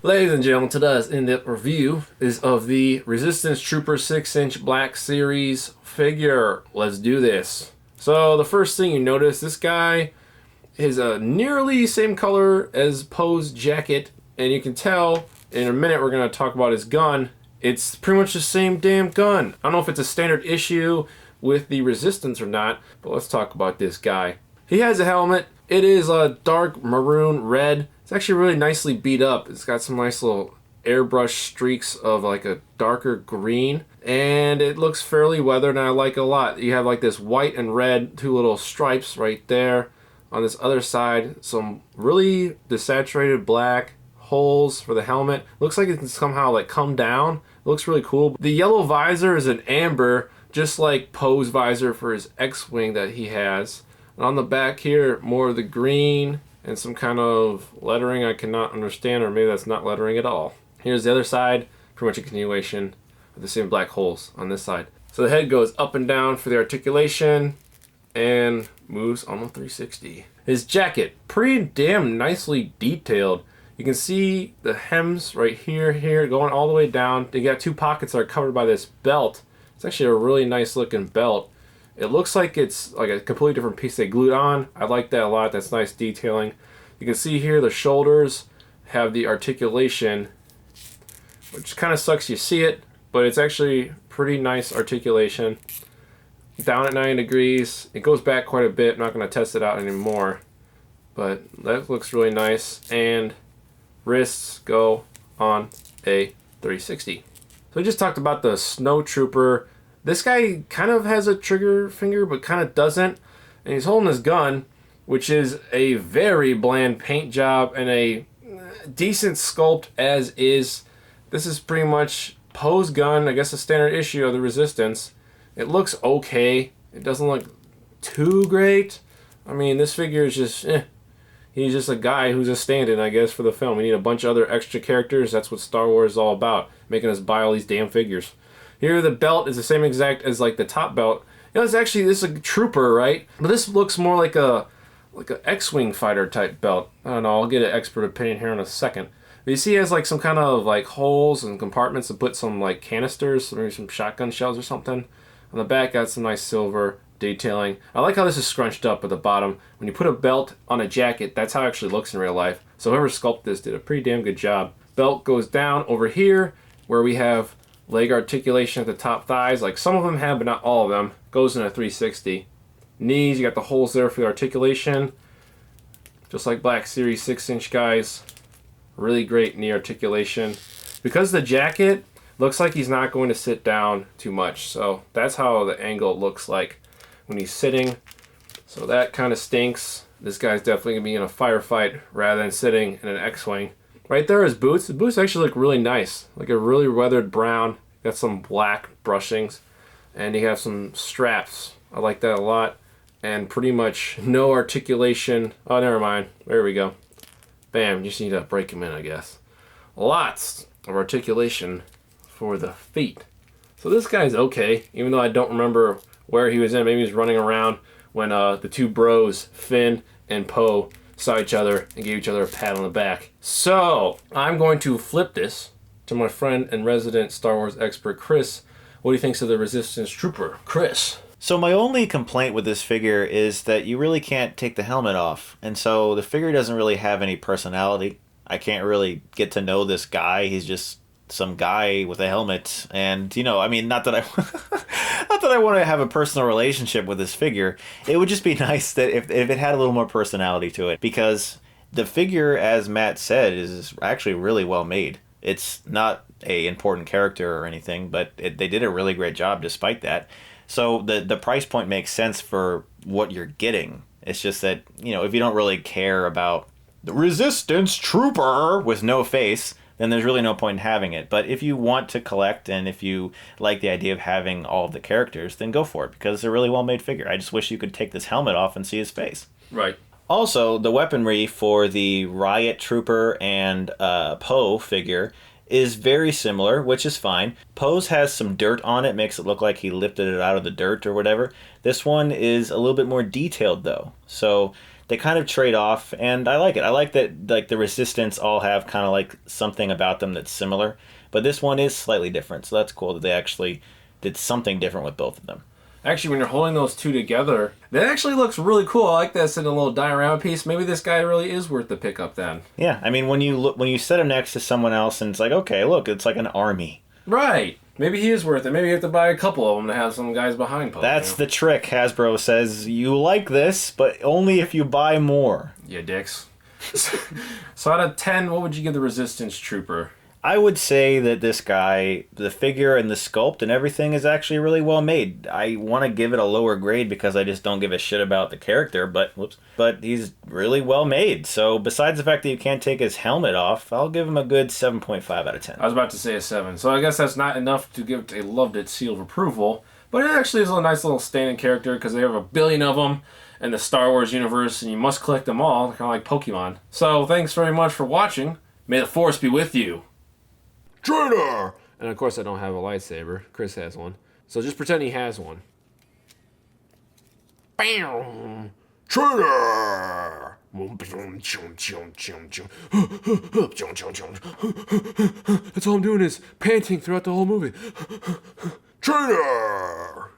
Ladies and gentlemen, today's in-depth review is of the Resistance Trooper 6-inch Black Series figure. Let's do this. So the first thing you notice, this guy is a nearly same color as Poe's jacket, and you can tell in a minute we're going to talk about his gun. It's pretty much the same damn gun. I don't know if it's a standard issue with the Resistance or not, but let's talk about this guy. He has a helmet. It is a dark maroon red. It's actually really nicely beat up. It's got some nice little airbrush streaks of like a darker green, and it looks fairly weathered, and I like it a lot. You have like this white and red, two little stripes right there. On this other side, some really desaturated black holes for the helmet. Looks like it can somehow like come down. It looks really cool. The yellow visor is an amber, just like Poe's visor for his X-Wing that he has. And on the back here, more of the green and some kind of lettering I cannot understand, or maybe that's not lettering at all. Here's the other side, pretty much a continuation of the same black holes on this side. So the head goes up and down for the articulation and moves on the 360. His jacket, pretty damn nicely detailed. You can see the hems right here, going all the way down. You got two pockets that are covered by this belt. It's actually a really nice looking belt. It looks like it's like a completely different piece they glued on. I like that a lot. That's nice detailing. You can see here the shoulders have the articulation, which kind of sucks you see it, but it's actually pretty nice articulation. Down at 90 degrees. It goes back quite a bit. I'm not going to test it out anymore, but that looks really nice. And wrists go on a 360. So we just talked about the Snow Trooper. This guy kind of has a trigger finger, but kind of doesn't. And he's holding his gun, which is a very bland paint job and a decent sculpt as is. This is pretty much Poe's gun, I guess a standard issue of the Resistance. It looks okay. It doesn't look too great. I mean, this figure is just, he's just a guy who's a stand-in, I guess, for the film. We need a bunch of other extra characters. That's what Star Wars is all about, making us buy all these damn figures. Here the belt is the same exact as like the top belt. You know, it's actually, this is a trooper, right? But this looks more like a X-Wing fighter type belt. I don't know, I'll get an expert opinion here in a second. But you see it has like some kind of like holes and compartments to put some like canisters, maybe some shotgun shells or something. On the back got some nice silver detailing. I like how this is scrunched up at the bottom. When you put a belt on a jacket, that's how it actually looks in real life. So whoever sculpted this did a pretty damn good job. Belt goes down over here where we have leg articulation at the top thighs, like some of them have, but not all of them. Goes in a 360. Knees, you got the holes there for the articulation. Just like Black Series 6-inch guys. Really great knee articulation. Because the jacket looks like he's not going to sit down too much. So that's how the angle looks like when he's sitting. So that kind of stinks. This guy's definitely going to be in a firefight rather than sitting in an X-Wing. Right there, his boots. The boots actually look really nice. Like a really weathered brown. Got some black brushings. And you have some straps. I like that a lot. And pretty much no articulation. Oh, never mind. There we go. Bam. You just need to break him in, I guess. Lots of articulation for the feet. So this guy's okay. Even though I don't remember where he was in. Maybe he was running around when the two bros, Finn and Poe, saw each other and gave each other a pat on the back. So I'm going to flip this to my friend and resident Star Wars expert, Chris. What do you think of the Resistance Trooper? Chris. So my only complaint with this figure is that you really can't take the helmet off. And so the figure doesn't really have any personality. I can't really get to know this guy. He's just some guy with a helmet. And, you know, I mean, not that I not that I want to have a personal relationship with this figure. It would just be nice that if it had a little more personality to it. Because the figure, as Matt said, is actually really well made. It's not a important character or anything, but they did a really great job despite that. So the price point makes sense for what you're getting. It's just that, you know, if you don't really care about the Resistance Trooper with no face, then there's really no point in having it. But if you want to collect and if you like the idea of having all of the characters, then go for it because it's a really well-made figure. I just wish you could take this helmet off and see his face. Right. Also, the weaponry for the Riot Trooper and Poe figure is very similar, which is fine. Poe's has some dirt on it, makes it look like he lifted it out of the dirt or whatever. This one is a little bit more detailed though. So they kind of trade off, and I like it. I like that like the Resistance all have kind of like something about them that's similar, but this one is slightly different. So that's cool that they actually did something different with both of them. Actually, when you're holding those two together, that actually looks really cool. I like that it's in a little diorama piece. Maybe this guy really is worth the pickup then. Yeah, I mean when you set him next to someone else, and it's like, okay, look, it's like an army. Right. Maybe he is worth it. Maybe you have to buy a couple of them to have some guys behind poking. That's the trick. Hasbro says you like this, but only if you buy more. Yeah, dicks. So out of 10, what would you give the Resistance Trooper? I would say that this guy, the figure and the sculpt and everything is actually really well made. I want to give it a lower grade because I just don't give a shit about the character, but he's really well made. So besides the fact that you can't take his helmet off, I'll give him a good 7.5 out of 10. I was about to say a 7. So I guess that's not enough to give a loved it seal of approval, but it actually is a nice little standing character because they have a billion of them in the Star Wars universe and you must collect them all, kind of like Pokemon. So thanks very much for watching. May the Force be with you. Traitor! And of course I don't have a lightsaber. Chris has one. So just pretend he has one. Bam! Traitor! That's all I'm doing is panting throughout the whole movie. Traitor!